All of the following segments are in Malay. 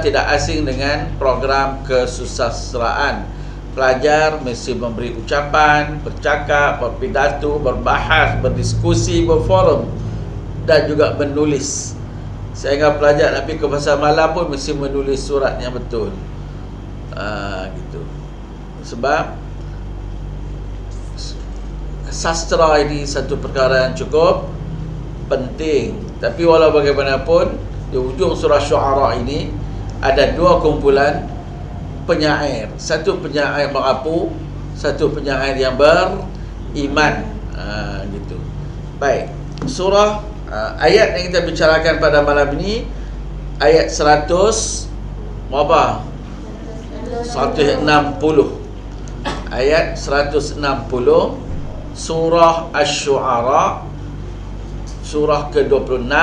tidak asing dengan program kesusastraan. Pelajar mesti memberi ucapan, bercakap, berpidato, berbahas, berdiskusi, berforum dan juga menulis. Sehingga pelajar nak pergi ke pasar malam pun mesti menulis surat yang betul. Gitu. Sebab sastra ini satu perkara yang cukup penting. Tapi walau bagaimanapun, di ujung surah Syu'ara ini ada dua kumpulan penyair. Satu penyair merapu, satu penyair yang beriman. Gitu. Baik. Surah ayat yang kita bicarakan pada malam ini ayat 100 berapa? 160. Ayat 160 surah Asy-Syu'ara, surah ke-26,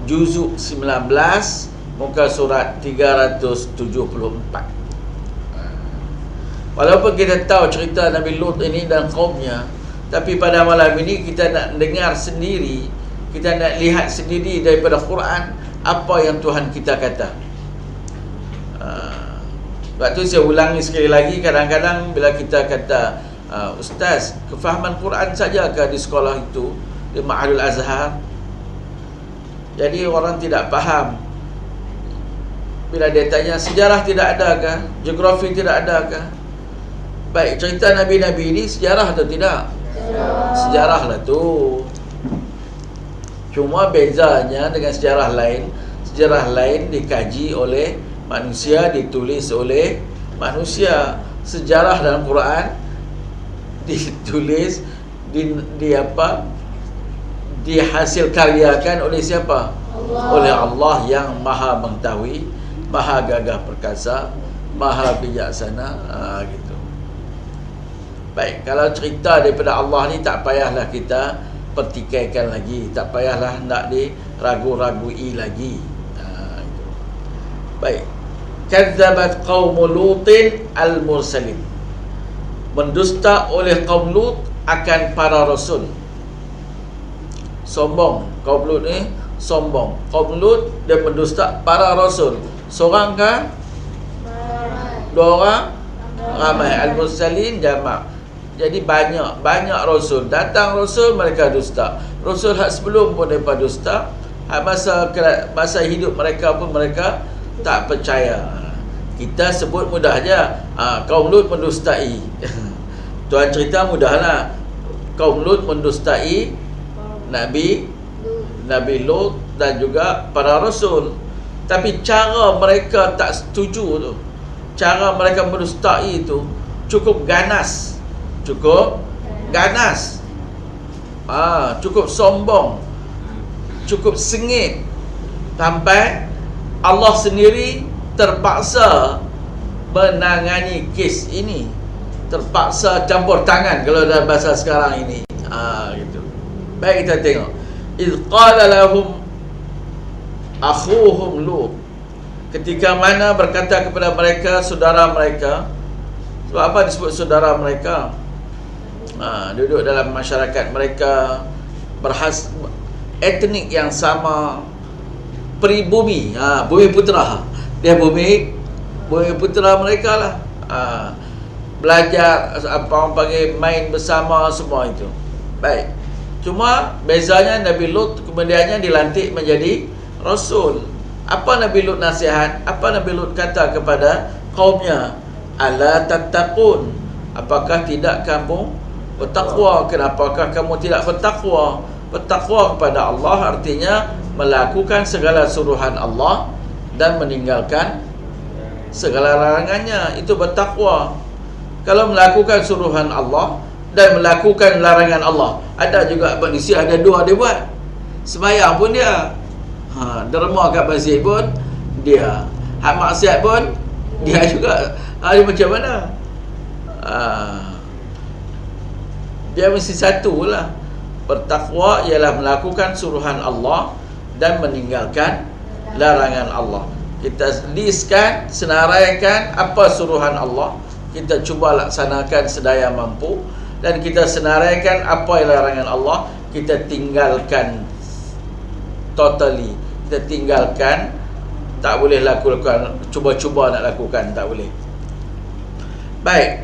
juzuk 19, muka surat 374. Walaupun kita tahu cerita Nabi Lut ini dan kaumnya, tapi pada malam ini kita nak dengar sendiri, kita nak lihat sendiri daripada Quran apa yang Tuhan kita kata. Sebab tu saya ulangi sekali lagi, kadang-kadang bila kita kata Ustaz, kefahaman Quran sajakah di sekolah itu, di Ma'hadul Azhar? Jadi orang tidak faham. Bila dia tanya, sejarah tidak adakah? Geografi tidak adakah? Baik, cerita Nabi-Nabi ini sejarah atau tidak? Sejarah lah tu. Cuma bezanya dengan sejarah lain dikaji oleh manusia, ditulis oleh manusia. Sejarah dalam Quran ditulis dihasil karyakan oleh siapa? Allah. Oleh Allah yang maha mengetahui, maha gagah perkasa, maha bijaksana. Gitu. Baik, kalau cerita daripada Allah ni tak payahlah kita pertikaikan lagi, tak payahlah nak diragu-ragui lagi. Gitu. Baik. Kadzabat qaumul Lutin al-mursalin. Mendusta oleh kaum Lut akan para rasul. Sombong. Kaum Lut ni sombong. Kaum Lut dia mendusta para rasul. Seorang kah? Dua orang? Ramai. Al-mursalin jamak. Jadi banyak rasul. Datang rasul, mereka dusta. Rasul hak sebelum pun mereka dusta. Masa hidup mereka pun mereka tak percaya. Kita sebut mudah je, kaum Lut mendustai. Tuhan cerita mudahlah. Kaum Lut mendustai Nabi Lut dan juga para rasul. Tapi cara mereka tak setuju tu, cara mereka mendustai itu cukup ganas. Cukup sombong, cukup sengit, sampai Allah sendiri terpaksa menangani kes ini, terpaksa campur tangan kalau dalam bahasa sekarang ini. Gitu. Baik, kita tengok. Idh qala lahum akhuhum Lut. Ketika mana berkata kepada mereka saudara mereka. Sebab apa disebut saudara mereka? Duduk dalam masyarakat mereka, etnik yang sama, peribumi, bumi putera. Dia bumi putera mereka lah. Belajar, apa orang panggil, main bersama, semua itu. Baik. Cuma bezanya Nabi Lut kemudiannya dilantik menjadi Rasul. Apa Nabi Lut nasihat? Apa Nabi Lut kata kepada kaumnya? Ala tattaqun. Apakah tidak kamu bertakwa? Kenapakah kamu tidak bertakwa? Bertakwa kepada Allah artinya melakukan segala suruhan Allah dan meninggalkan segala larangannya. Itu bertakwa. Kalau melakukan suruhan Allah dan melakukan larangan Allah, ada juga manusia ada dua dia buat. Sembahyang pun dia, derma kat masjid pun dia, hak maksiat pun dia juga. Dia macam mana? Dia mesti satu lah. Bertakwa ialah melakukan suruhan Allah dan meninggalkan larangan Allah. Kita listkan, senaraikan apa suruhan Allah, kita cuba laksanakan sedaya mampu, dan kita senaraikan apa larangan Allah, kita tinggalkan totally. Kita tinggalkan Tak boleh lakukan, cuba-cuba nak lakukan, tak boleh. Baik.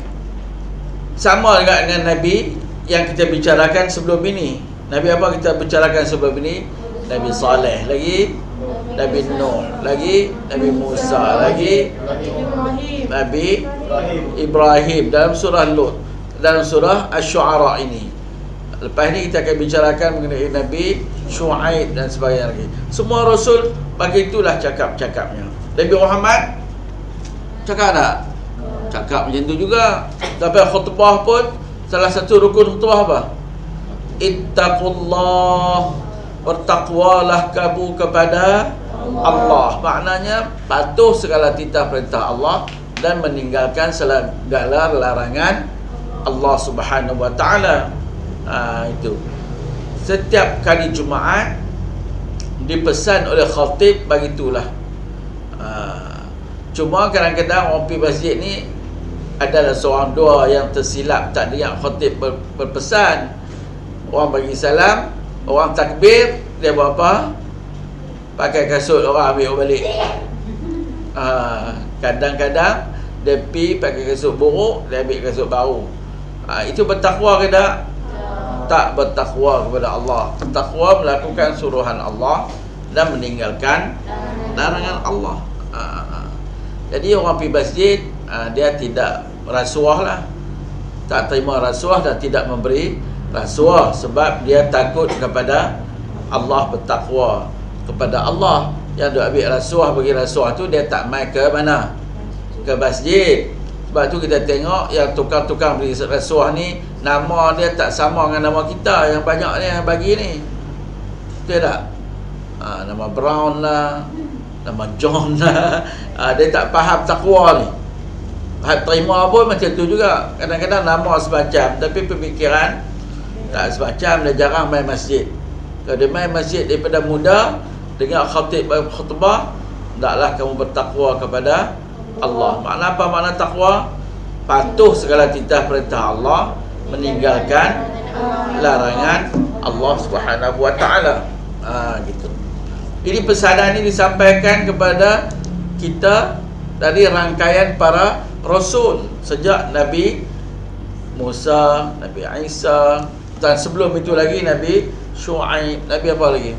Sama juga dengan Nabi yang kita bicarakan sebelum ini. Nabi apa kita bicarakan sebelum ini? Nabi Saleh lagi, Nabi Nuh lagi, Nabi Musa lagi, Nabi Ibrahim dalam surah Lut, dalam surah Asy-Syu'ara ini. Lepas ni kita akan bicarakan mengenai Nabi Syuaib dan sebagainya lagi. Semua Rasul bagi itulah cakap-cakapnya. Nabi Muhammad cakap tak? Cakap macam tu juga. Sampai khutbah pun, salah satu rukun khutbah apa? Ittaqullah, bertakwalah kamu kepada Allah. Maknanya patuh segala titah perintah Allah dan meninggalkan segala larangan Allah Subhanahu wa taala. Itu. Setiap kali Jumaat dipesan oleh khatib begitulah. Cuma kadang-kadang orang pergi masjid ni adalah seorang dua yang tersilap, tak dengar khatib berpesan. Orang bagi salam, orang takbir, dia buat apa? Pakai kasut orang ambil balik. Kadang-kadang dia pergi pakai kasut buruk, dia ambil kasut baru. Itu bertakwa ke tak? Tak bertakwa kepada Allah. Bertakwa melakukan suruhan Allah dan meninggalkan larangan Allah. Jadi orang pergi masjid, dia tidak rasuah lah, tak terima rasuah dan tidak memberi rasuah, sebab dia takut kepada Allah, bertakwa kepada Allah. Yang dia ambil rasuah, bagi rasuah tu, dia tak mai ke mana? Ke masjid. Sebab tu kita tengok yang tukang-tukang beri rasuah ni, nama dia tak sama dengan nama kita yang banyak ni yang bagi ni. Betul tak? Nama Brown lah, nama John lah. Dia tak faham takwa ni. Terima pun macam tu juga. Kadang-kadang nama semacam, tapi pemikiran tak semacam. Dia jarang main masjid. Kalau dia main masjid daripada muda, dengar khatib khutbah, hendaklah kamu bertakwa kepada Allah. Makna apa makna takwa? Patuh segala titah perintah Allah, meninggalkan larangan Allah Subhanahu wa taala. Gitu. Jadi pesanan ini disampaikan kepada kita dari rangkaian para Rasul, sejak Nabi Musa, Nabi Isa, dan sebelum itu lagi Nabi Syuaib, Nabi apa lagi?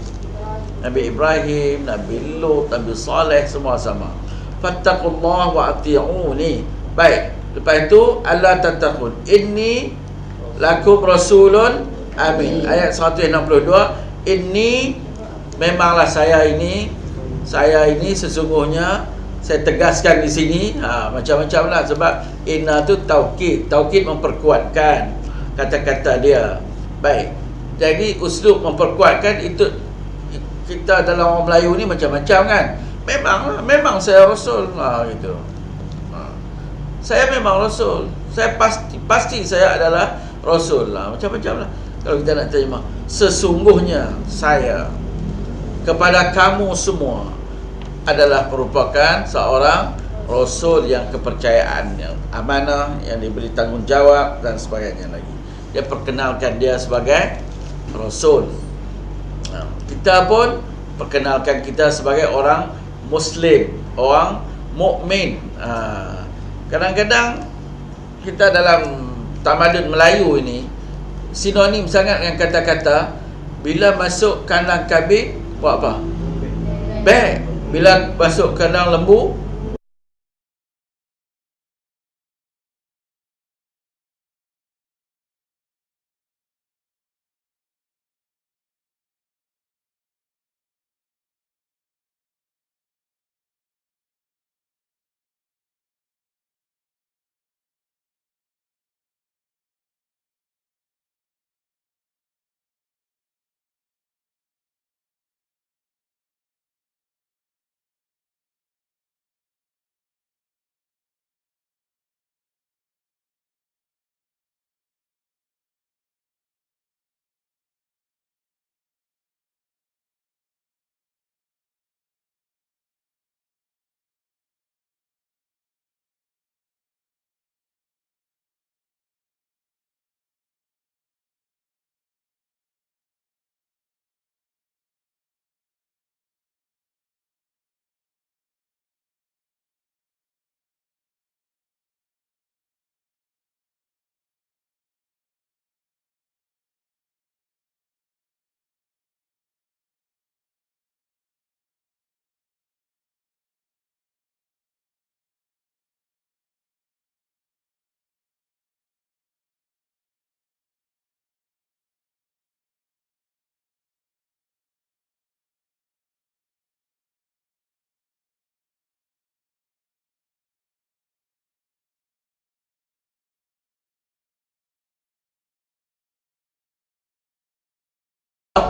Nabi Ibrahim, Nabi Lut, Nabi Saleh, semua sama. Fattaqullah wa ati'uni. Baik, lepas itu Allah tattaqun inni lakum rasulun amin. Ayat 162, inni, memanglah saya ini sesungguhnya, saya tegaskan di sini, macam-macam lah, sebab inna tu taukid memperkuatkan kata-kata dia. Baik, jadi uslub memperkuatkan itu, kita dalam orang Melayu ni macam-macam kan. Memang saya Rasul, gitu. Saya memang Rasul, saya pasti saya adalah Rasul lah, macam-macam lah. Kalau kita nak terima, sesungguhnya saya kepada kamu semua adalah merupakan seorang Rasul yang kepercayaan, yang amanah, yang diberi tanggungjawab dan sebagainya lagi. Dia perkenalkan dia sebagai Rasul. Kita pun perkenalkan kita sebagai orang Muslim, orang mukmin. Kadang-kadang kita dalam tamadun Melayu ini sinonim sangat dengan kata-kata, bila masuk kandang kambing buat apa? Beg. Bila masuk kandang lembu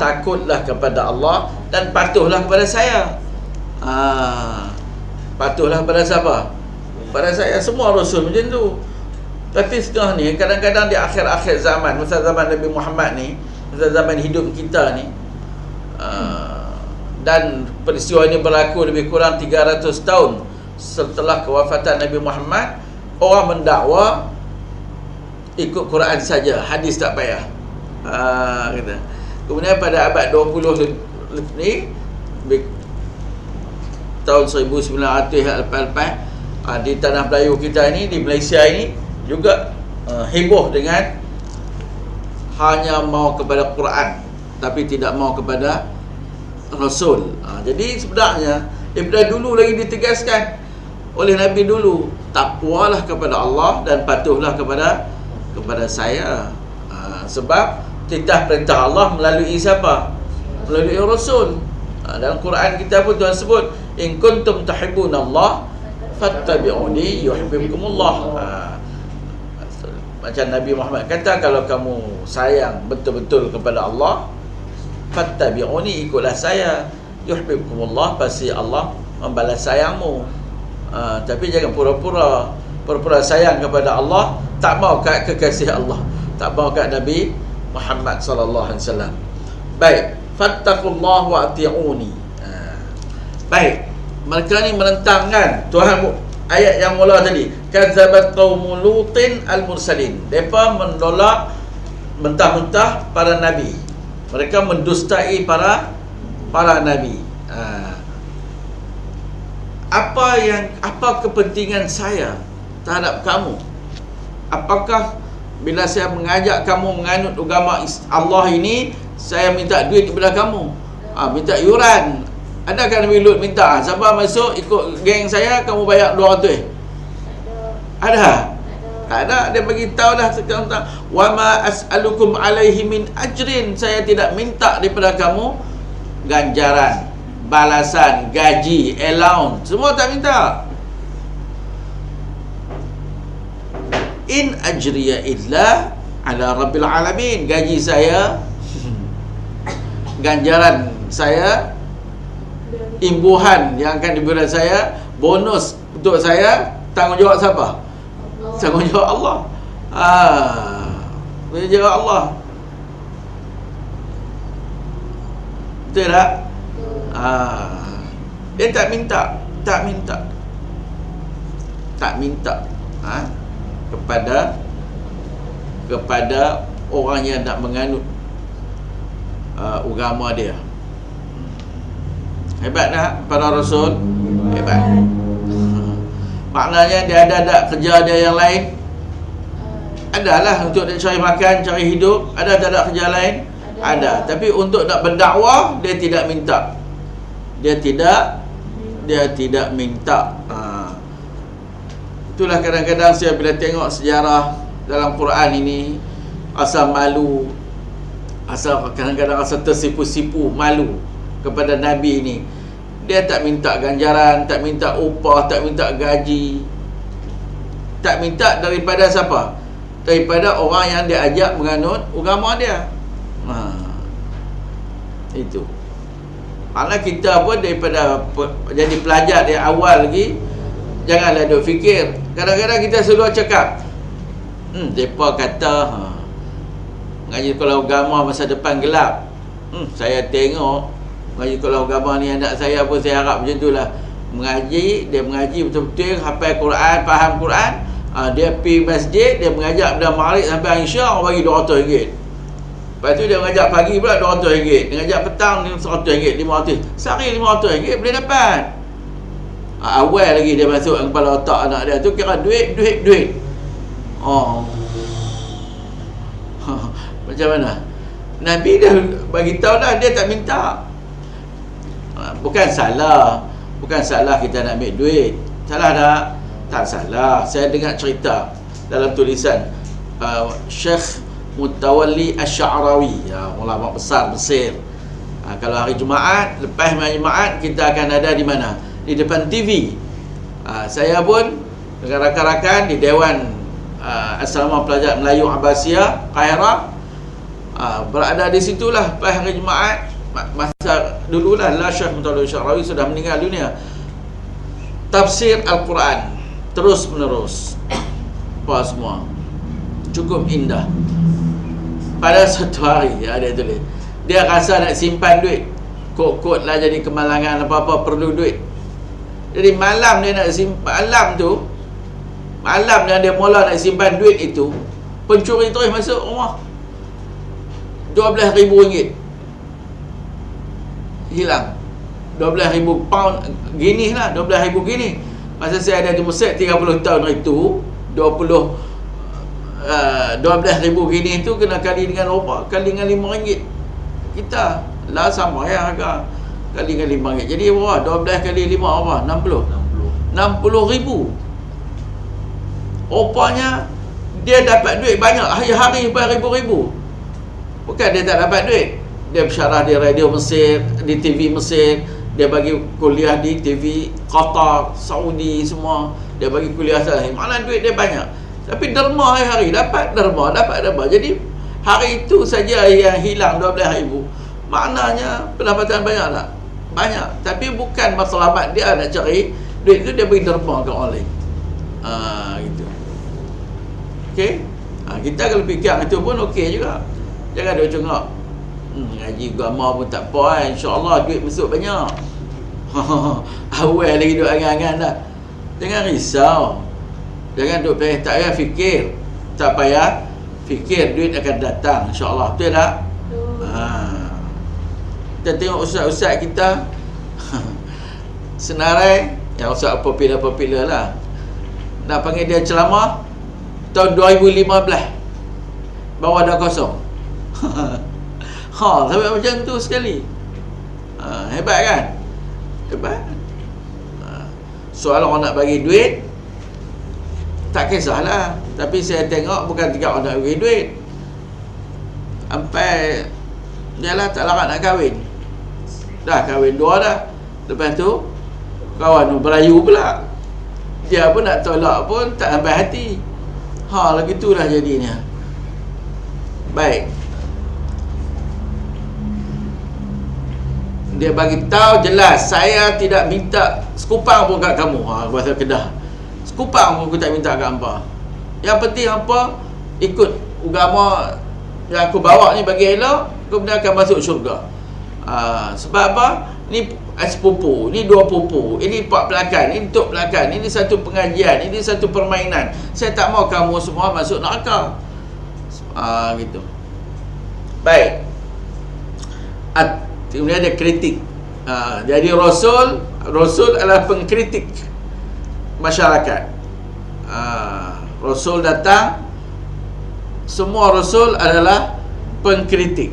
takutlah kepada Allah dan patuhlah kepada saya. Patuhlah kepada siapa? Pada saya. Semua Rasul macam tu. Tapi sekarang ni kadang-kadang di akhir-akhir zaman, masa zaman Nabi Muhammad ni, masa zaman hidup kita ni, dan peristiwa ini berlaku lebih kurang 300 tahun setelah kewafatan Nabi Muhammad, orang mendakwa ikut Quran saja, hadis tak payah. Kata. Kemudian pada abad 20 ni, tahun 1900 lepas, di tanah Melayu kita ini, di Malaysia ini juga heboh dengan hanya mau kepada Quran tapi tidak mau kepada Rasul. Jadi sebenarnya daripada dulu lagi ditegaskan oleh Nabi dulu, takwalah kepada Allah dan patuhlah kepada saya. Sebab titah perintah Allah melalui siapa? Melalui Rasul. Dalam Quran kita pun Tuhan sebut, in kuntum tuhibbunallah fattabi'uni yuhibbukumullah. Macam Nabi Muhammad kata, kalau kamu sayang betul-betul kepada Allah, fattabi'uni, ikutlah saya, yuhibbukumullah, pasti Allah membalas sayangmu. Tapi jangan pura-pura sayang kepada Allah, tak mau kat kekasih Allah, tak mau kat Nabi Muhammad sallallahu alaihi wasallam. Baik, fattaqullah wa ati'uni. Baik, mereka ni menentang kan Tuhan. Ayat yang mula tadi, kazzabat qaumul lutin al-mursalin, mereka menolak mentah-mentah para nabi, mereka mendustai para nabi. Apa kepentingan saya terhadap kamu? Apakah bila saya mengajak kamu menganut agama Allah ini, saya minta duit kepada kamu, minta yuran? Adakah Nabi Lut minta, siapa masuk ikut geng saya, kamu bayar 200? Ada? Tak ada. Dia bagi tahu dah sekarang, wa ma as'alukum alaihi min ajrin, saya tidak minta daripada kamu ganjaran, balasan, gaji, allowance, semua tak minta. In ajriya illa ala rabbil alamin, gaji saya, ganjaran saya, imbuhan yang akan diberi saya, bonus untuk saya, tanggungjawab siapa? Tanggungjawab Allah. Tanggungjawab Allah. Betul tak? Dia tak minta kepada orang yang nak menganut agama dia. Hebat tak para Rasul? Hebat. Maknanya dia ada kerja dia yang lain? Adalah untuk dia cari makan, cari hidup. Ada tak ada kerja lain? Ada. Tapi untuk nak berdakwah, dia tidak minta. Dia tidak minta. Itulah kadang-kadang saya bila tengok sejarah dalam Quran ini, asal malu, asal kadang-kadang asal tersipu-sipu, malu kepada Nabi ini. Dia tak minta ganjaran, tak minta upah, tak minta gaji, tak minta daripada siapa? Daripada orang yang dia ajak menganut agama dia. Itu. Malah kita pun daripada jadi pelajar dari awal lagi, janganlah duk fikir. Kadang-kadang kita selalu cakap, mereka kata mengaji sekolah agama masa depan gelap. Saya tengok mengaji sekolah agama ni, anak saya pun saya harap macam tu lah. Dia mengaji betul-betul, hafal Quran, faham Quran. Dia pergi masjid, dia mengajak pada maghrib sampai Isya, orang bagi RM200. Lepas tu dia mengajak pagi pula RM200. Dia mengajak petang RM100, RM500. Sehari RM500 boleh dapat. Awal lagi dia masuk kepala otak anak dia tu, kira duit. Macam mana? Nabi dah bagi tahu dah, dia tak minta. Bukan salah kita nak ambil duit. Salah tak? Tak salah. Saya dengar cerita dalam tulisan Syekh Mutawalli Asy'arawi, ulama besar Mesir. Kalau hari Jumaat, lepas hari Jumaat, kita akan ada di mana? Di depan TV. Saya pun dengan rakan-rakan di Dewan Asrama Pelajar Melayu Abbasiyah Kairah, Berada di situlah pas hari Jumaat. Masa dululah Syekh Mutawalli Syarawi sudah meninggal dunia. Tafsir Al-Quran terus menerus. Apa semua cukup indah. Pada satu hari dia tulis, dia rasa nak simpan duit, kod-kod lah jadi kemalangan, apa-apa perlu duit. Jadi malam dia nak simpan, malam yang dia mula nak simpan duit itu, pencuri terus masuk rumah. RM12,000 hilang. 12,000 pound Guinness lah, 12,000 Guinness. Masa saya ada di Mesir 30 tahun itu, 12,000 Guinness itu kena kali dengan berapa? Kali dengan RM5. Kita lah sama ya harga. Kali dengan RM5. Jadi berapa? 12 kali 5 apa? 60,000. Rupanya dia dapat duit banyak, hari-hari beribu-ribu. Bukan dia tak dapat duit. Dia bersyarah di radio Mesir, di TV Mesir, dia bagi kuliah di TV Qatar, Saudi semua. Dia bagi kuliah sana. Mana duit dia banyak. Tapi derma hari-hari, dapat derma. Jadi hari itu saja yang hilang 12,000. Maknanya pendapatan banyak tak? Banyak. Tapi bukan matlamat dia nak cari duit tu, dia bagi derma ke orang lain. Gitu. Okey? Kita kalau fikir itu pun okey juga. Jangan dia cengak. Ngaji agama pun tak apa, InsyaAllah duit masuk banyak. Awal lagi duk angan-angan dah. Jangan risau. Jangan duk tak payah fikir. Tak payah fikir, duit akan datang, InsyaAllah. Betul tak? Kita tengok ustaz-ustaz kita senarai, yang ustaz popular lah, nak panggil dia ceramah tahun 2015 baru ada kosong. Sampai macam tu sekali. Hebat kan? Hebat. Soal orang nak bagi duit, tak kisahlah. Tapi saya tengok bukan tiga orang nak bagi duit, sampai dia lah tak larat nak kahwin. Dah kahwin 2 dah. Lepas tu kawan tu berayu pula. Dia pun nak tolak pun tak sampai hati. Lagi tu dah jadinya. Baik. Dia bagi tahu jelas, saya tidak minta sekupang pun kat kamu. Bahasa Kedah. Sekupang pun aku tak minta kat hampa. Yang penting hampa ikut agama yang aku bawa ni bagi elok, kemudian akan masuk syurga. Sebab apa? Ni sepupu, ni 2 pupu, ini 4 pelakan, ini untuk pelakan, ini satu pengajian, ini satu permainan. Saya tak mau kamu semua masuk neraka. Gitu. Baik. Kemudian ada kritik. Jadi Rasul adalah pengkritik masyarakat. Rasul datang, semua Rasul adalah pengkritik,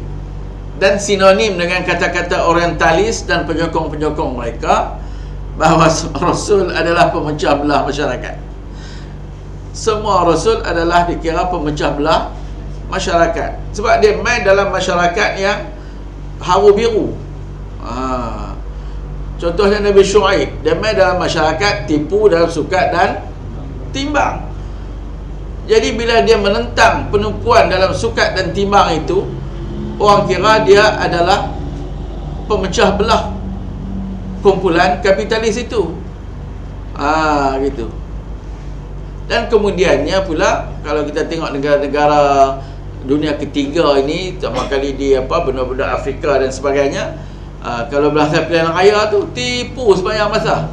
dan sinonim dengan kata-kata orientalis dan penyokong-penyokong mereka, bahawa Rasul adalah pemecah belah masyarakat. Semua Rasul adalah dikira pemecah belah masyarakat, sebab dia main dalam masyarakat yang haru biru. Contohnya Nabi Syuaib, dia main dalam masyarakat tipu dalam sukat dan timbang. Jadi bila dia menentang penipuan dalam sukat dan timbang itu, orang kira dia adalah pemecah belah kumpulan kapitalis itu. Gitu. Dan kemudiannya pula, kalau kita tengok negara-negara dunia ketiga ini, sama kali di benda-benda Afrika dan sebagainya, kalau bahasa pilihan raya tu tipu sepanjang masa.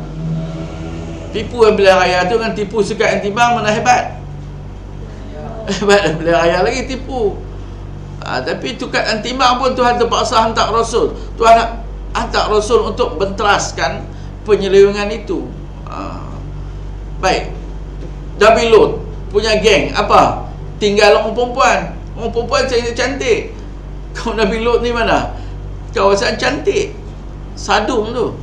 Tipu yang pilihan raya tu dengan tipu sukat yang timbang, mana hebat? Hebat pilihan raya lagi tipu. Tapi sukat dan timbang pun Tuhan terpaksa hantar Rasul. Tuhan hantar Rasul untuk benteraskan penyelewengan itu. Baik. Nabi Lut punya geng apa? Tinggal orang perempuan. Orang perempuan cantik. Kau Nabi Lut ni mana? Kawasan cantik, Sadum tu.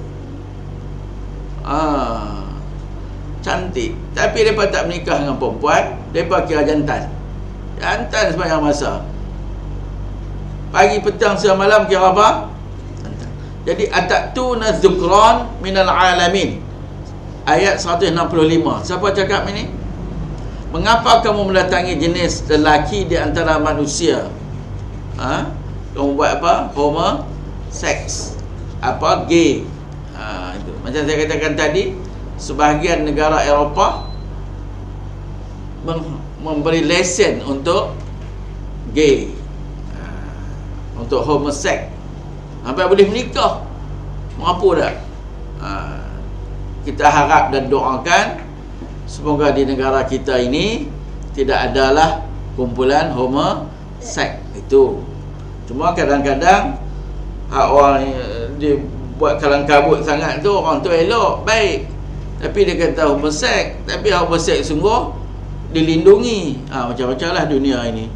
Cantik. Tapi mereka tak menikah dengan perempuan, mereka kira jantan. Jantan sepanjang masa. Pagi, petang, siang, malam kira apa? Jantan. Jadi atatuna dzukran minal alamin. Ayat 165. Siapa cakap ini? Mengapa kamu mendatangi jenis lelaki di antara manusia? Kamu buat apa? Homosex, apa, gay. Itu. Macam saya katakan tadi, sebahagian negara Eropah memberi lesen untuk gay, untuk homosex, sampai boleh menikah. Mampu tak? Kita harap dan doakan semoga di negara kita ini tidak adalah kumpulan homosex itu. Cuma kadang-kadang orang dia buat kalang kabut sangat tu, orang tu elok, baik, tapi dia kata homosex, tapi homosex sungguh dilindungi. Macam-macam lah dunia ini.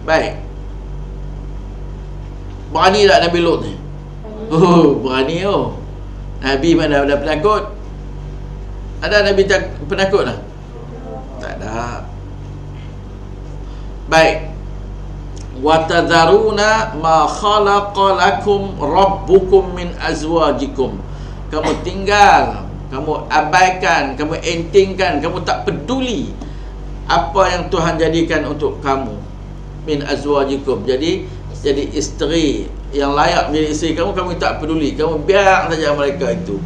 Baik, berani tak Nabi Lut ni? Berani. Nabi mana ada penakut? Ada Nabi penakut lah? Tak ada. Baik. Wa tadharuna ma khalaqa lakum rabbukum min azwajikum. Kamu tinggal, kamu abaikan, kamu entingkan, kamu tak peduli apa yang Tuhan jadikan untuk kamu min azwajikum. Jadi isteri yang layak menjadi isteri kamu, kamu tak peduli, kamu biar saja mereka itu.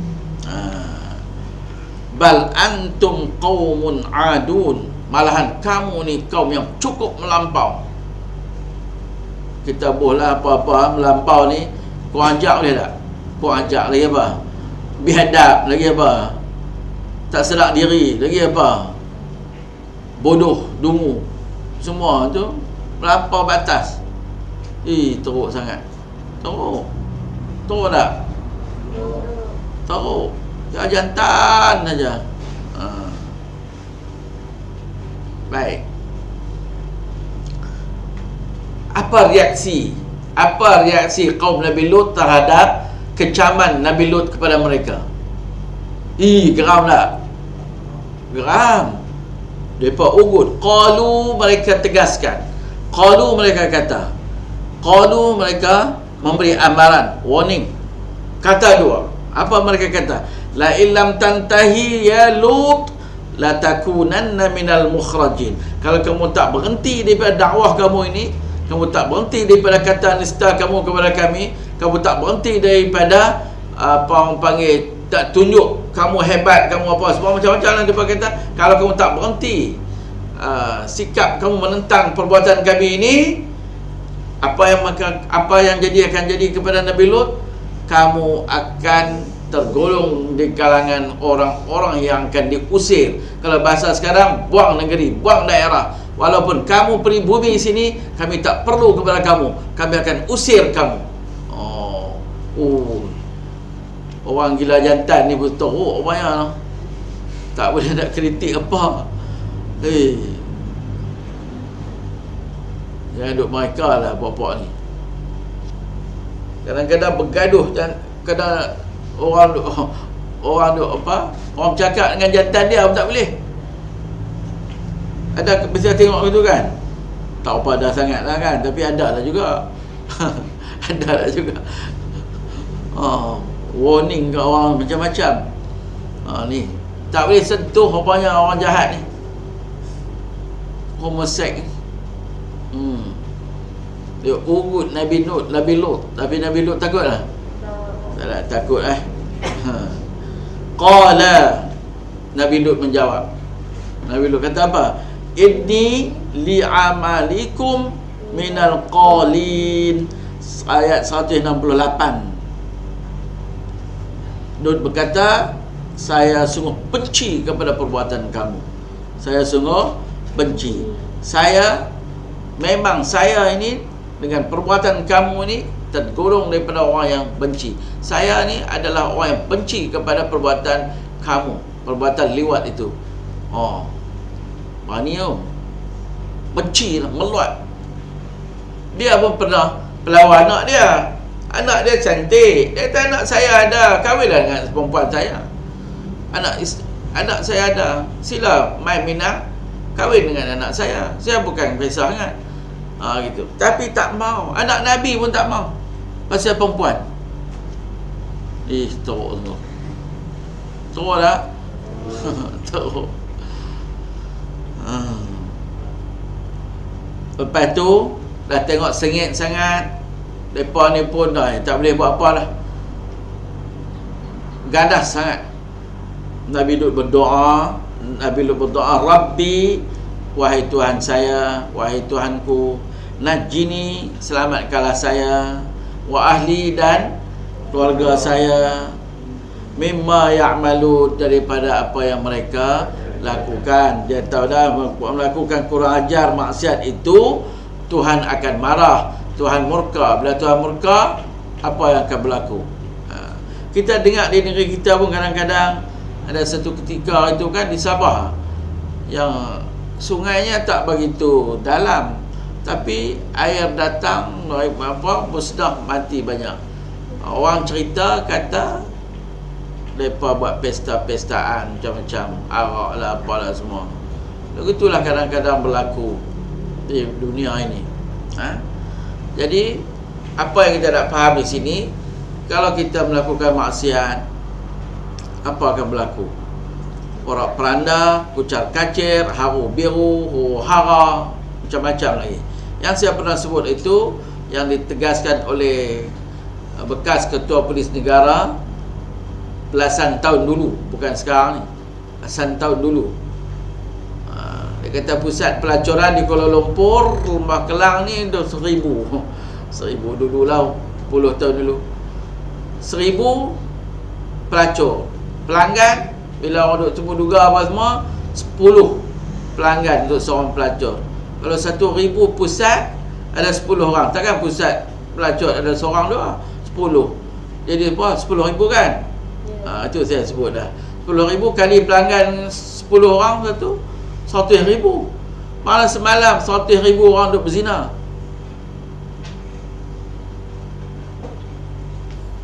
Bal antum qaumun adun, malahan kamu ni kaum yang cukup melampau. Kita boleh apa-apa melampau ni, kau ajak boleh tak? Kau ajak lagi apa? Biadab lagi apa? Tak sedar diri lagi apa? Bodoh, dungu, semua tu melampau batas. Teruk sangat. Teruk tak? Teruk. Jantan saja. Baik. Apa reaksi kaum Nabi Lut terhadap kecaman Nabi Lut kepada mereka? Geram tak? Geram. Mereka ugut. Qalu, mereka tegaskan. Qalu, mereka kata. Qalu, mereka memberi amaran, warning. Kata dua. Apa mereka kata? La illam tantahi ya Lut la takunanna minal mukhrajin. Kalau kamu tak berhenti daripada dakwah kamu ini, kamu tak berhenti daripada kata nista kamu kepada kami, kamu tak berhenti daripada apa orang panggil, tak tunjuk kamu hebat, kamu apa, semua macam-macam lah dia kata. Kalau kamu tak berhenti sikap kamu menentang perbuatan kami ini, apa yang akan jadi kepada Nabi Lut, kamu akan tergolong di kalangan orang-orang yang akan diusir. Kalau bahasa sekarang, buang negeri, buang daerah. Walaupun kamu pribumi sini, kami tak perlu kepada kamu, kami akan usir kamu. Orang gila jantan ni betul banyak. Tak boleh nak kritik apa. Jangan duk mereka lah buat-buat ni. Kadang-kadang bergaduh dan kadang orang cakap dengan jantan dia pun tak boleh. Ada bisa tengok gitu kan? Tak apa dah sangat lah kan, tapi ada lah juga. Ada lah juga. Warning ke orang macam-macam. Ni tak boleh sentuh rupanya orang jahat ni, homosex. Dia ugut Nabi Lut. Tapi Nabi Lut takut lah? Tak takut Qala, Nabi Lut menjawab. Nabi Lut kata apa? Inni li'amalikum minal qalin. Ayat 168. Lut berkata, saya sungguh benci kepada perbuatan kamu. Saya sungguh benci. Memang saya ini dengan perbuatan kamu ini tergolong daripada orang yang benci. Saya ni adalah orang yang benci kepada perbuatan kamu, perbuatan liwat itu. Berani benci lah, meluat. Dia pun pernah pelawan anak dia. Anak dia cantik. Dia kata anak saya ada, kahwinlah dengan perempuan saya. Anak saya ada, sila main minang, kahwin dengan anak saya. Saya bukan kisah sangat. Gitu. Tapi tak mau. Anak Nabi pun tak mau. Pasal perempuan. Teruk semua. Teruk tak? Teruk. Lepas tu dah tengok sengit sangat, mereka ni pun dah tak boleh buat apa dah, ganas sangat. Nabi Lut berdoa, Rabbi, wahai Tuhan saya, wahai Tuhanku, najini, selamatkanlah saya, wa ahli, dan keluarga saya, mimma ya'malu, daripada apa yang mereka lakukan. Dia tahu dah, melakukan kurang ajar, maksiat itu Tuhan akan marah, Tuhan murka. Bila Tuhan murka, apa yang akan berlaku? Kita dengar di negeri kita pun kadang-kadang ada satu ketika itu kan di Sabah, yang sungainya tak begitu dalam, tapi air datang musnah, mati banyak. Orang cerita kata mereka buat pesta-pestaan macam-macam, arak lah, apalah semua. Begitulah kadang-kadang berlaku di dunia ini. Jadi apa yang kita nak faham di sini, kalau kita melakukan maksiat, apa akan berlaku? Porak peranda, kucar kacir, haru biru, huru hara, macam-macam lagi. Yang saya pernah sebut itu yang ditegaskan oleh bekas Ketua Polis Negara belasan tahun dulu, bukan sekarang ni, belasan tahun dulu. Dia kata pusat pelacuran di Kuala Lumpur, Rumah Kelang ni dah 1,000 dulu lah, 10 tahun dulu, 1,000 pelacur. Pelanggan, bila orang duk temu duga apa semua, 10 pelanggan untuk seorang pelacur. Kalau 1,000 pusat, ada 10 orang. Takkan pusat pelacur ada seorang dua, 10. Jadi apa? 10,000 kan? Itu saya sebut dah. 10,000 kali pelanggan 10 orang satu, 100,000. Malah semalam 100,000 orang duk berzina.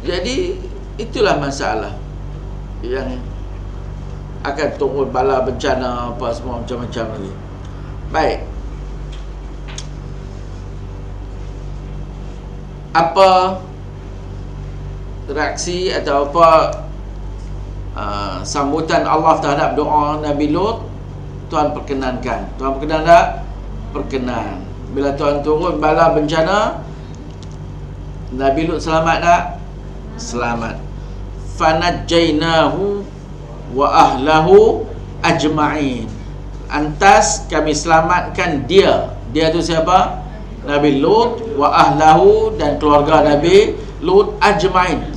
Jadi itulah masalah yang akan turun bala bencana apa semua macam-macam lagi. Baik, apa reaksi atau apa sambutan Allah terhadap doa Nabi Lut? Tuhan perkenankan. Tuhan perkenan tak? Perkenan. Bila Tuhan turun bala bencana, Nabi Lut selamat tak? Selamat. Fanajjainahu wa ahlahu ajma'in. Antas kami selamatkan dia. Dia tu siapa? Nabi Lut, wa ahlahu, dan keluarga Nabi Lut ajma'in,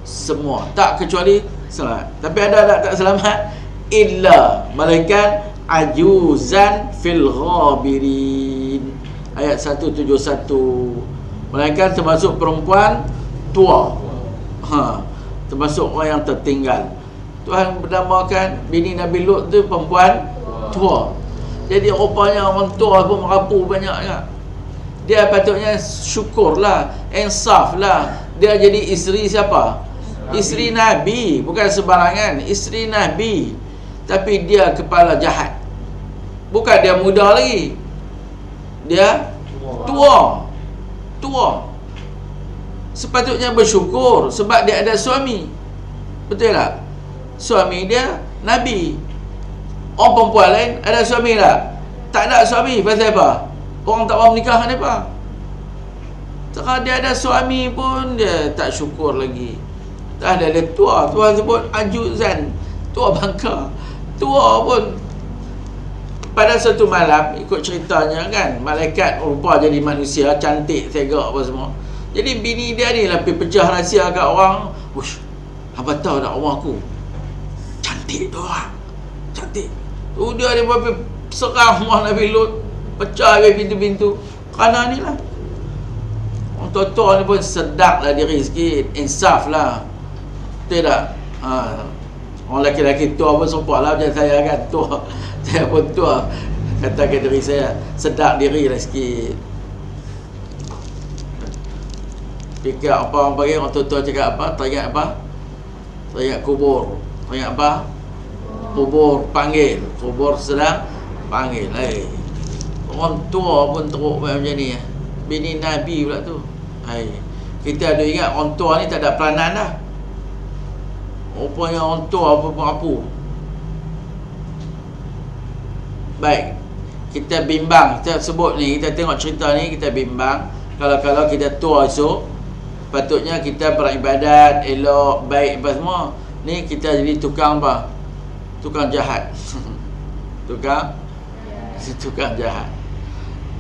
semua tak kecuali selamat. Tapi ada tak selamat? Illa malaikat ajuzan fil ghabirin, ayat 171. Malaikat termasuk perempuan tua, termasuk orang yang tertinggal. Tuhan bernamakan bini Nabi Lut tu perempuan tua. Jadi rupanya orang tua pun merapu banyak kan. Dia patutnya syukurlah, insaflah. Dia jadi isteri siapa? Isteri Nabi, bukan sembarangan, isteri Nabi. Tapi dia kepala jahat. Bukan dia muda lagi, dia tua. Sepatutnya bersyukur sebab dia ada suami. Betul tak? Suami dia Nabi. Orang perempuan lain ada suami tak? Tak ada suami. Pasal apa? Orang tak mau menikah kan apa? Sekarang dia ada suami pun dia tak syukur lagi. Tak ada, dia tua. Tuhan sebut ajuzan, tua bangka, tua pun. Pada satu malam, ikut ceritanya kan, malaikat rupa jadi manusia, cantik, tegak apa semua. Jadi bini dia ni lah pergi pecah rahsia kat orang. Wush, abang tahu tak rumah aku cantik tu orang, cantik tu. Dia pergi serang rumah Nabi Lut, pecah habis pintu-pintu. Kerana ni lah, orang tua-tua ni pun sedap lah diri sikit, insaf lah. Betul tak? Orang lelaki-lelaki tua pun sempat lah macam saya kan, tua. Saya pun tua, katakan diri saya sedap diri lah sikit. Fikir apa orang panggil, orang tua-tua cakap apa? Teringat apa? Teringat kubur. Teringat apa? Kubur panggil. Kubur sedang panggil. Orang tua pun teruk macam ni. Bini Nabi pula tu. Kita ada ingat orang tua ni tak ada peranan dah. Rupanya orang tua apa-apa. Baik, kita bimbang, kita sebut ni, kita tengok cerita ni, kita bimbang kalau kita tua esok, patutnya kita beribadat elok, baik apa semua. Ni kita jadi tukang apa? Tukang jahat. tukang jahat.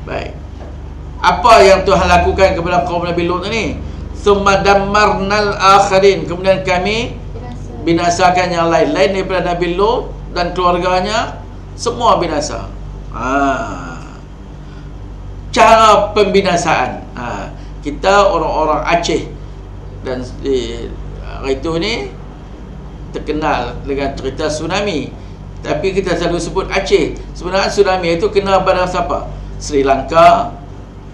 Baik. Apa yang Tuhan lakukan kepada kaum Nabi Lut ni? Tsumma dammarnal akhirin. Kemudian kami binasakan yang lain-lain daripada Nabi Lut dan keluarganya, semua binasa. Cara pembinasaan. Kita orang-orang Aceh dan hari itu ni terkenal dengan cerita tsunami, tapi kita selalu sebut Aceh. Sebenarnya tsunami itu kena pada siapa? Sri Lanka,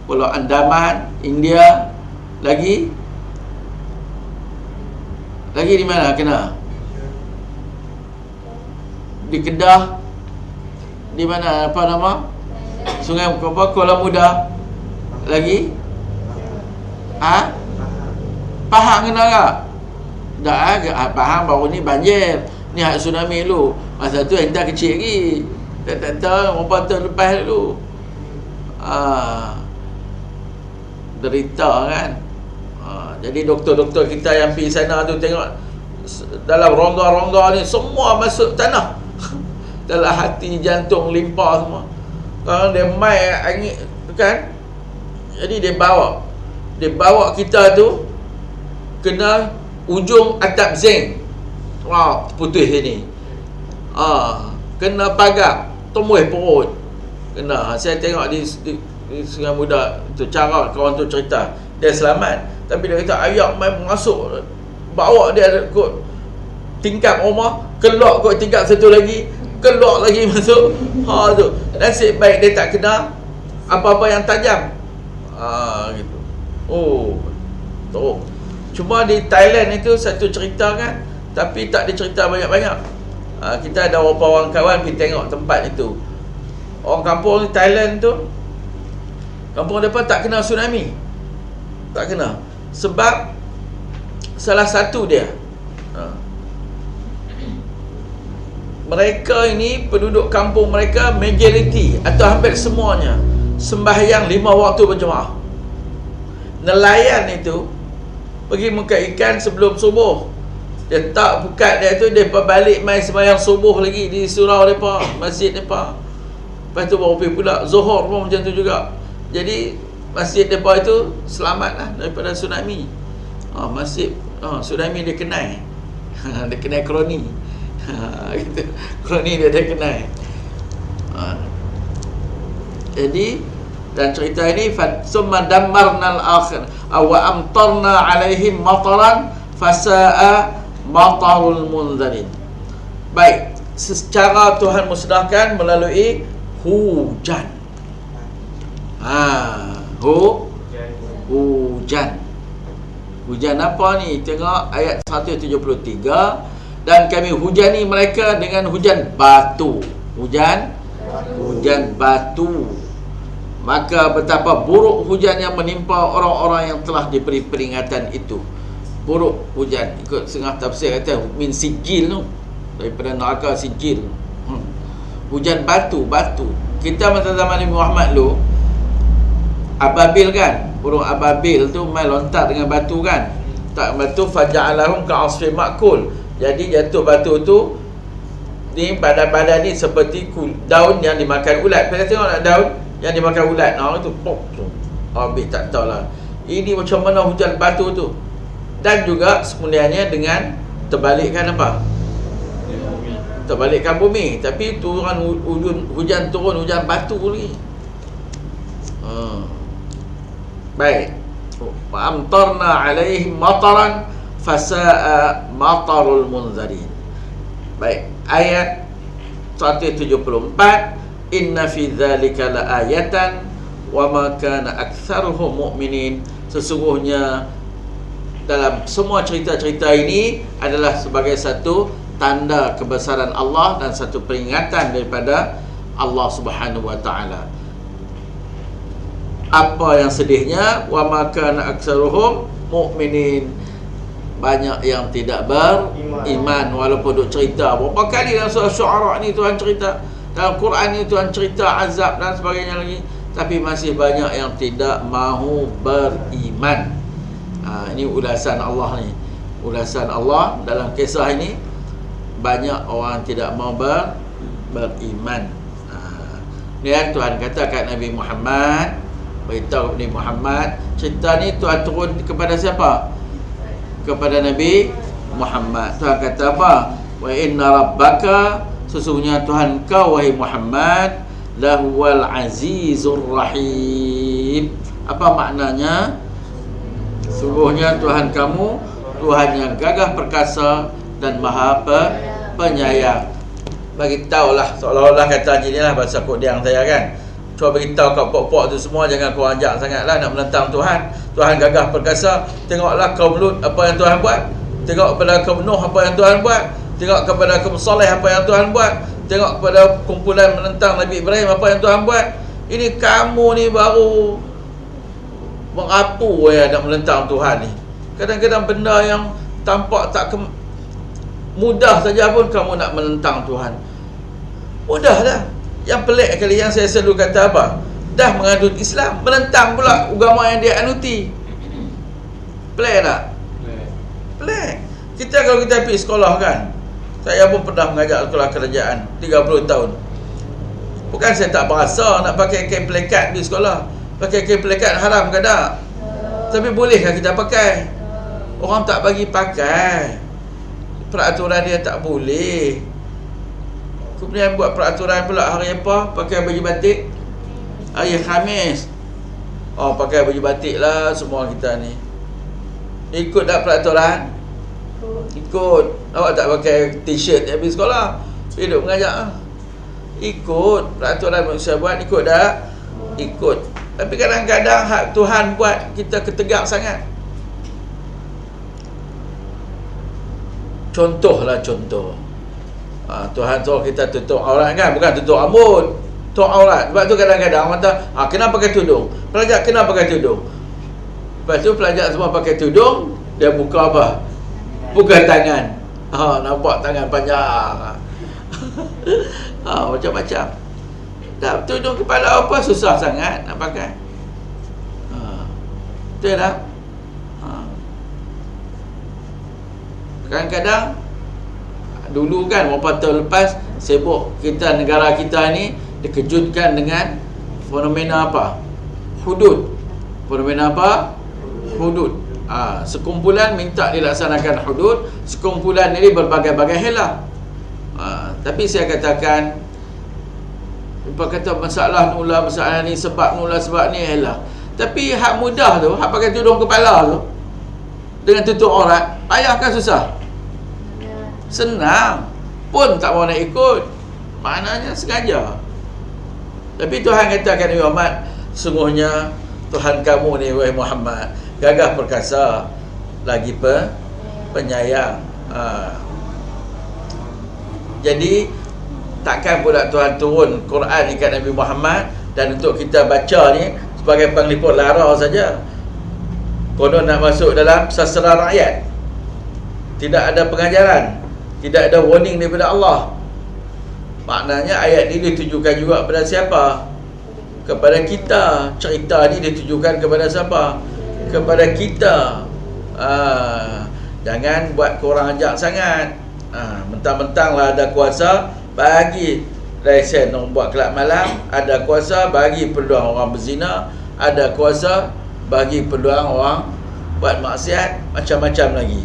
Pulau Andaman, India, lagi di mana kena? Di Kedah, di mana apa nama? Sungai apa? Kuala Muda, lagi? Pahang kena tak? Tak, Pahang baru ni banjir. Ni hak tsunami dulu. Masa tu entah kecil lagi. Tak tahu berapa tahun lepas dulu. Derita kan. Jadi doktor-doktor kita yang pergi sana tu tengok dalam rongga-rongga ni semua masuk tanah. Dalam hati, jantung, limpa semua. Kalau dia mai angin kan. Jadi dia bawa kita tu kena ujung atap zinc. Putih sini. Kena pagar, tumbuh perut. Kena. Saya tengok di Sungai Muda tu, cara kawan tu cerita, dia selamat. Tapi dia kata ayak main masuk, bawa dia kot tingkap rumah, keluar kot tingkap satu lagi, keluar lagi masuk. Tu nasib baik dia tak kena apa-apa yang tajam. Gitu. Teruk. Cuma di Thailand itu satu cerita kan, tapi tak dicerita banyak-banyak. Kita ada beberapa orang kawan pergi tengok tempat itu. Orang kampung di Thailand tu, kampung mereka tak kena tsunami. Tak kena. Sebab salah satu dia, mereka ini, penduduk kampung mereka, majoriti atau hampir semuanya sembahyang 5 waktu berjemaah. Nelayan itu pergi mengkat ikan sebelum subuh. Dia tak bukat dia tu, dia balik main sembahyang subuh lagi di surau mereka, masjid mereka. Lepas tu baru pergi pula Zuhur pun macam tu juga. Jadi masjid mereka itu selamatlah daripada tsunami. Masjid tsunami dia kenai. Dia kenai kroni. Gitu. Kroni dia kenai. Jadi dan cerita ini summa dammarnal akhir wa amtarna alaihim mataran fasaa matarul munzarin. Baik, secara Tuhan musnahkan melalui hujan. Hujan. Hujan apa ni? Tengok ayat 173. Dan kami hujani mereka dengan hujan batu. Hujan batu. Maka betapa buruk hujan yang menimpa orang-orang yang telah diberi peringatan itu. Buruk hujan. Ikut setengah tafsir kata min sijil tu, daripada neraka sijil. Hujan batu. Kita masa zaman Nabi Muhammad dulu, ababil kan, burung ababil tu main lontar dengan batu kan. Tak batu faja'alahum ka'asfin ma'kul. Jadi jatuh batu tu ni, badan-badan ni seperti daun yang dimakan ulat. Kita tengok nak daun yang dimakan ulat, itu pop tu. Habis tak tahulah. Ini macam mana hujan batu tu. Dan juga sebenarnya dengan terbalikkan apa? Terbalikkan bumi. Tapi turun hujan turun hujan batu lagi. Baik. Amtarna alaihim mataran fasaa matarul munzarin. Baik, ayat 174, inna fi dzalika laayatan wa ma kana aktsaruhum mu'minin. Sesungguhnya dalam semua cerita-cerita ini adalah sebagai satu tanda kebesaran Allah dan satu peringatan daripada Allah Subhanahu wa taala. Apa yang sedihnya, wa ma kana aktsaruhum mu'minin. Banyak yang tidak beriman walaupun duk cerita. Berapa kali dalam surah Syu'ara ni Tuhan cerita Dalam Quran ni Tuhan cerita azab dan sebagainya lagi, tapi masih banyak yang tidak mahu beriman. Ini ulasan Allah ni. Ulasan Allah dalam kisah ini, banyak orang tidak mahu beriman. Ni Tuhan kata kat Nabi Muhammad, beritahu Nabi Muhammad, cerita ni Tuhan turun kepada siapa? Kepada Nabi Muhammad. Tuhan kata apa? Wa inna rabbaka, sesungguhnya Tuhan kau wahai Muhammad, lahuwal azizur rahim. Apa maknanya? Sungguhnya Tuhan kamu Tuhan yang gagah perkasa dan maha penyayang. Bagi tahulah, seolah-olah kata inilah bahasa kodiang saya kan. Cuba beritahu kat pok-pok tu semua, jangan kau ajak sangatlah nak menentang Tuhan. Tuhan gagah perkasa. Tengoklah kaum Lut apa yang Tuhan buat. Tengok kepada kaum Nuh apa yang Tuhan buat. Tengok kepada kaum Saleh apa yang Tuhan buat. Tengok kepada kumpulan menentang Nabi Ibrahim apa yang Tuhan buat. Ini kamu ni baru mengapu nak menentang Tuhan ni. Kadang-kadang benda yang tampak tak mudah saja pun kamu nak menentang Tuhan. Mudah dah. Yang pelik kali yang saya selalu kata apa? Dah mengadut Islam, menentang pula agama yang dia anuti. Pelik tak? Pelik. Kita kalau kita pergi sekolah kan, saya pun pernah mengajar sekolah kerajaan 30 tahun. Bukan saya tak berasa nak pakai kain pelekat di sekolah. Pakai kain pelekat haram ke tak? Tapi bolehkah kita pakai? Orang tak bagi pakai. Peraturan dia tak boleh. Kemudian buat peraturan pula hari apa? Pakai baju batik. Hari Khamis, pakai baju batik lah semua kita ni. Ikut tak peraturan? Ikut. Awak tak pakai t-shirt habis sekolah, hidup mengajar. Ikut peraturan manusia buat, ikut tak? Ikut. Tapi kadang-kadang hak Tuhan buat kita ketegak sangat. Contohlah contoh. Tuhan suruh kita tutup aurat kan, bukan tutup rambut, tutup aurat. Sebab tu kadang-kadang orang kata, kena pakai tudung. Pelajar kena pakai tudung. Lepas tu pelajar semua pakai tudung, dia buka apa? Buka tangan. Nampak tangan panjang. Macam-macam. Dah tudung kepala apa susah sangat nak pakai. Betul tak? Kadang-kadang dulu kan beberapa tahun lepas sibuk kita, negara kita ni dikejutkan dengan fenomena apa? Hudud. Fenomena apa? Hudud. Sekumpulan minta dilaksanakan hudud, sekumpulan ini berbagai-bagai helah. Tapi saya katakan, apa kata masalah nula, masalah ni sebab nula, sebab ni helah. Tapi hak mudah tu, hak pakai tudung kepala tu dengan tutup aurat, payahkah susah? Senang. Pun tak mau nak ikut. Maknanya sengaja. Tapi Tuhan katakan Nabi Muhammad, sungguhnya Tuhan kamu ni wahai Muhammad, gagah perkasa lagi penyayang. Jadi takkan pula Tuhan turun Quran ni kat Nabi Muhammad dan untuk kita baca ni sebagai penglipur lara saja. Konon nak masuk dalam sastra rakyat. Tidak ada pengajaran, tidak ada warning daripada Allah. Maknanya ayat ni ditujukan juga kepada siapa? Kepada kita. Cerita ni ditujukan kepada siapa? Kepada kita. Jangan buat korang ajak sangat. Mentang-mentang lah ada kuasa, bagi lesen orang buat kelab malam, ada kuasa bagi peluang orang berzina, ada kuasa bagi peluang orang buat maksiat, macam-macam lagi.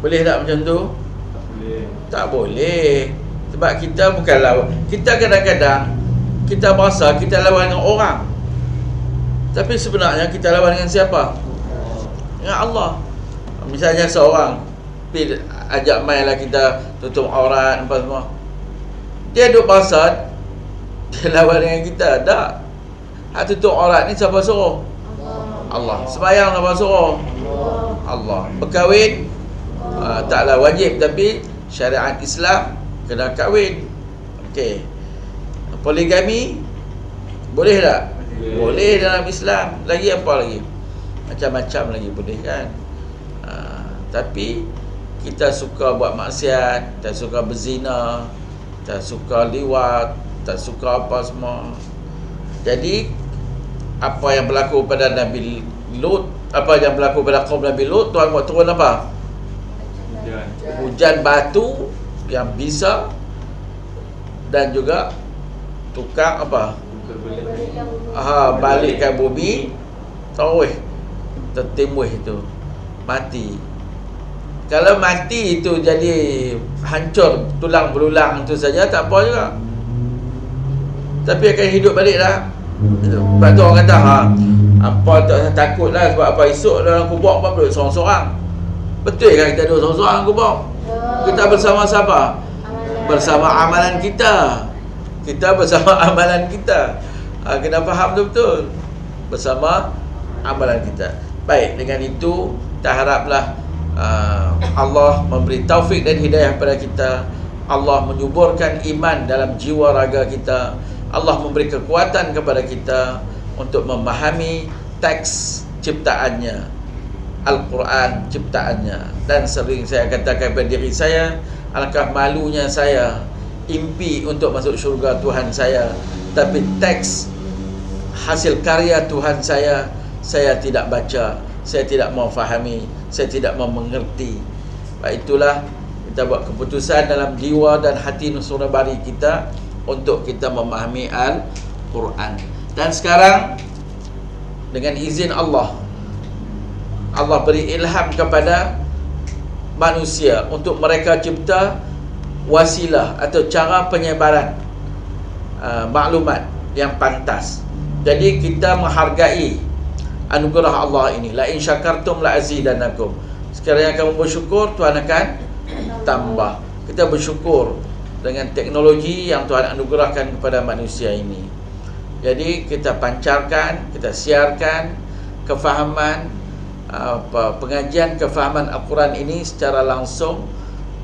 Boleh tak macam tu? Tak boleh. Sebab kita bukan lawan. Kita kadang-kadang kita merasa kita lawan dengan orang, tapi sebenarnya kita lawan dengan siapa? Dengan Allah. Misalnya seorang ajak main lah kita tutup aurat apa semua, dia duduk pasal dia lawan dengan kita. Tak. Hak tutup aurat ni siapa suruh? Allah. Sembahyang siapa suruh? Allah. Berkahwin taklah wajib, tapi syariat Islam kena kahwin. Okey. Poligami boleh tak? Boleh dalam Islam. Lagi apa lagi? Macam-macam lagi boleh kan. Tapi kita suka buat maksiat, kita suka berzina, kita suka liwat, kita suka apa semua. Jadi apa yang berlaku pada Nabi Lut, apa yang berlaku pada kaum Nabi Lut, Tuhan buat turun apa? Hujan batu yang bisa, dan juga tukang apa? Balikkan bumi, tahu tertimbun itu, mati. Kalau mati itu jadi hancur tulang belulang itu saja, tak apa juga, tapi akan hidup balik dah. Sebab tu orang kata apa tak takut lah, sebab apa esok dalam kubur apa duduk seorang-seorang. Betul kan kita duduk seorang-seorang kubur? Kita bersama siapa? Bersama amalan kita. Kita bersama amalan kita. Kena faham betul-betul. Bersama amalan kita. Baik, dengan itu kita haraplah Allah memberi taufik dan hidayah kepada kita. Allah menyuburkan iman dalam jiwa raga kita. Allah memberi kekuatan kepada kita untuk memahami teks ciptaannya, Al-Quran ciptaannya. Dan sering saya katakan kepada diri saya, alangkah malunya saya impi untuk masuk syurga Tuhan saya, tapi teks hasil karya Tuhan saya tidak baca, saya tidak mau fahami, saya tidak mau mengerti. Baik, itulah kita buat keputusan dalam jiwa dan hati nusantara kita untuk kita memahami Al-Quran. Dan sekarang dengan izin Allah, Allah beri ilham kepada manusia untuk mereka cipta wasilah atau cara penyebaran maklumat yang pantas. Jadi kita menghargai anugerah Allah ini. La in syakartum la azidannakum. Sekiranya kamu bersyukur, Tuhan akan tambah. Kita bersyukur dengan teknologi yang Tuhan anugerahkan kepada manusia ini. Jadi kita pancarkan, kita siarkan kefahaman pengajian kefahaman Al-Quran ini secara langsung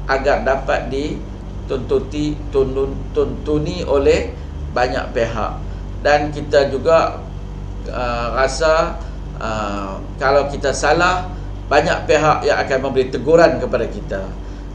agar dapat dituntuni oleh banyak pihak. Dan kita juga rasa kalau kita salah, banyak pihak yang akan memberi teguran kepada kita.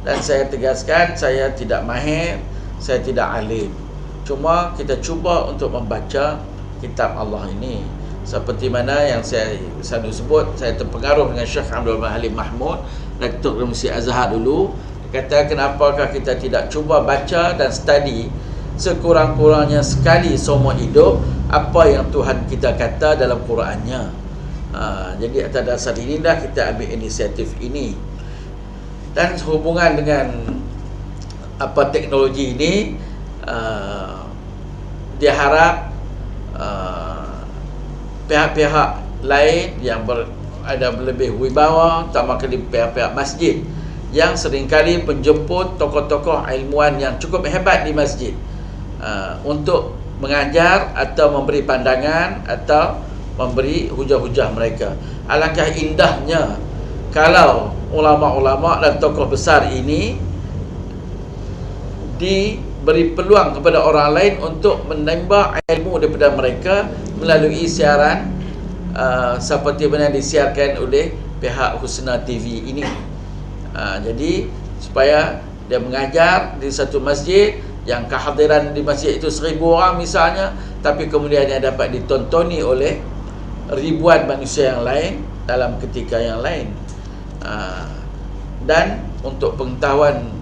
Dan saya tegaskan, saya tidak mahir, saya tidak alim. Cuma kita cuba untuk membaca kitab Allah ini. Seperti mana yang saya selalu sebut, saya terpengaruh dengan Syekh Abdul Halim Mahmud, Rektor Universiti Azhar dulu. Dia kata, kenapakah kita tidak cuba baca dan study sekurang-kurangnya sekali seumur hidup apa yang Tuhan kita kata dalam Qurannya. Jadi atas dasar inilah kita ambil inisiatif ini. Dan hubungan dengan teknologi ini, dia harap pihak-pihak lain yang ada lebih wibawa, terutama pihak-pihak masjid yang seringkali menjemput tokoh-tokoh ilmuwan yang cukup hebat di masjid untuk mengajar atau memberi pandangan atau memberi hujah-hujah mereka. Alangkah indahnya kalau ulama-ulama dan tokoh besar ini diberi peluang kepada orang lain untuk menambah ilmu daripada mereka melalui siaran seperti mana disiarkan oleh pihak Husna TV ini. Jadi supaya dia mengajar di satu masjid yang kehadiran di masjid itu 1000 orang misalnya, tapi kemudian dia dapat ditontoni oleh ribuan manusia yang lain dalam ketika yang lain. Dan untuk pengetahuan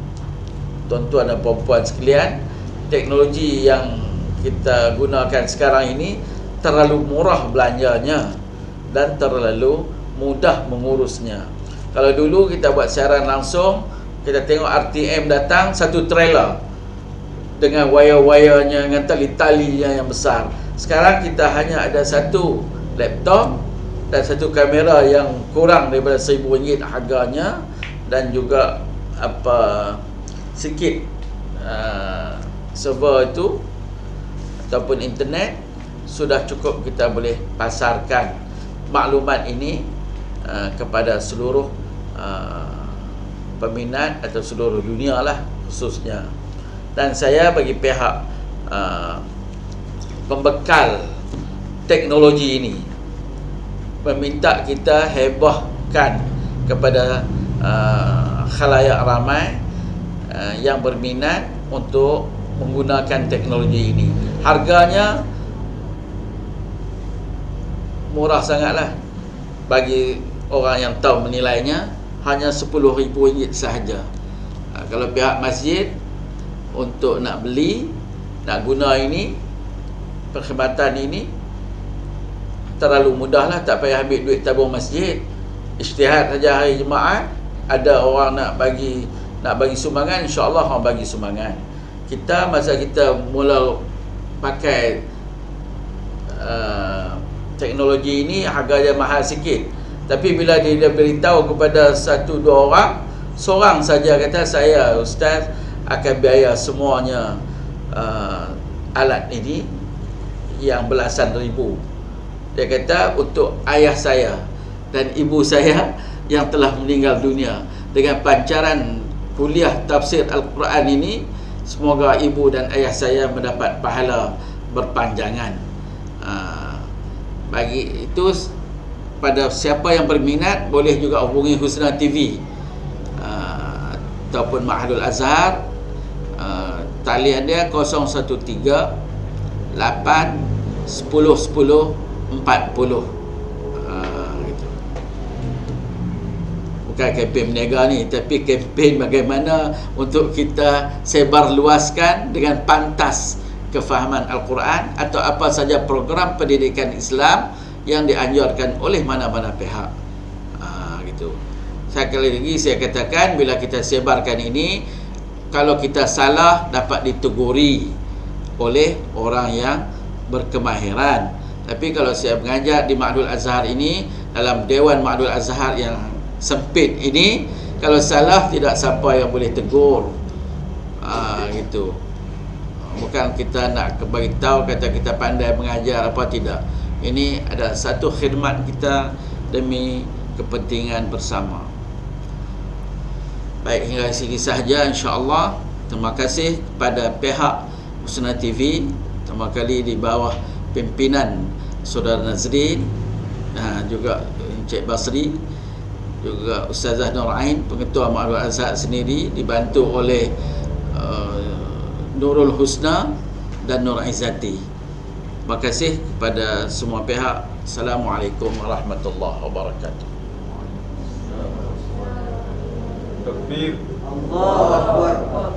tuan-tuan dan puan-puan sekalian, teknologi yang kita gunakan sekarang ini terlalu murah belanjanya dan terlalu mudah mengurusnya. Kalau dulu kita buat siaran langsung, kita tengok RTM datang satu trailer dengan wire-wirenya, dengan tali-talinya yang besar. Sekarang kita hanya ada satu laptop dan satu kamera yang kurang daripada RM1,000 harganya, dan juga sikit server itu ataupun internet, sudah cukup kita boleh pasarkan maklumat ini kepada seluruh peminat atau seluruh dunia lah khususnya. Dan saya bagi pihak pembekal teknologi ini meminta kita hebahkan kepada khalayak ramai yang berminat untuk menggunakan teknologi ini. Harganya murah sangatlah bagi orang yang tahu menilainya, hanya RM10,000 sahaja. Kalau pihak masjid untuk nak beli, nak guna ini, perkhidmatan ini, terlalu mudahlah, tak payah ambil duit tabung masjid. Ijtihad saja hari Jumaat, ada orang nak bagi sumbangan, insya-Allah orang bagi sumbangan. Kita masa kita mula pakai teknologi ini, harganya mahal sikit. Tapi bila dia beritahu kepada 1-2 orang, seorang saja kata, saya ustaz akan biaya semuanya alat ini yang belasan ribu. Dia kata untuk ayah saya dan ibu saya yang telah meninggal dunia. Dengan pancaran kuliah tafsir Al-Quran ini, semoga ibu dan ayah saya mendapat pahala berpanjangan. Bagi itu, pada siapa yang berminat boleh juga hubungi Husna TV ataupun Ma'hadul Azhar. Talian dia 013 8 10 10 40. Gitu. Bukan kempen berniaga ni, tapi kempen bagaimana untuk kita sebarluaskan dengan pantas kefahaman Al-Quran atau apa saja program pendidikan Islam yang dianjurkan oleh mana-mana pihak. Gitu. Sekali lagi saya katakan, bila kita sebarkan ini, kalau kita salah dapat dituguri oleh orang yang berkemahiran. Tapi kalau saya mengajar di Ma'hadul Azhar ini, dalam Dewan Ma'hadul Azhar yang sempit ini, kalau salah tidak siapa yang boleh tegur. Gitu. Bukan kita nak bagi tahu kata kita pandai mengajar apa, tidak. Ini ada satu khidmat kita demi kepentingan bersama. Baik, hingga sini sahaja insya-Allah. Terima kasih kepada pihak Husna TV, pertama kali di bawah pimpinan Saudara Nazrin, juga Encik Basri, juga Ustazah Nur Ain, Pengetua Ma'hadul Azhar sendiri, dibantu oleh Nurul Husna dan Nur Izzati. Terima kasih kepada semua pihak. Assalamualaikum warahmatullahi wabarakatuh. Takbir. Allahu Akbar.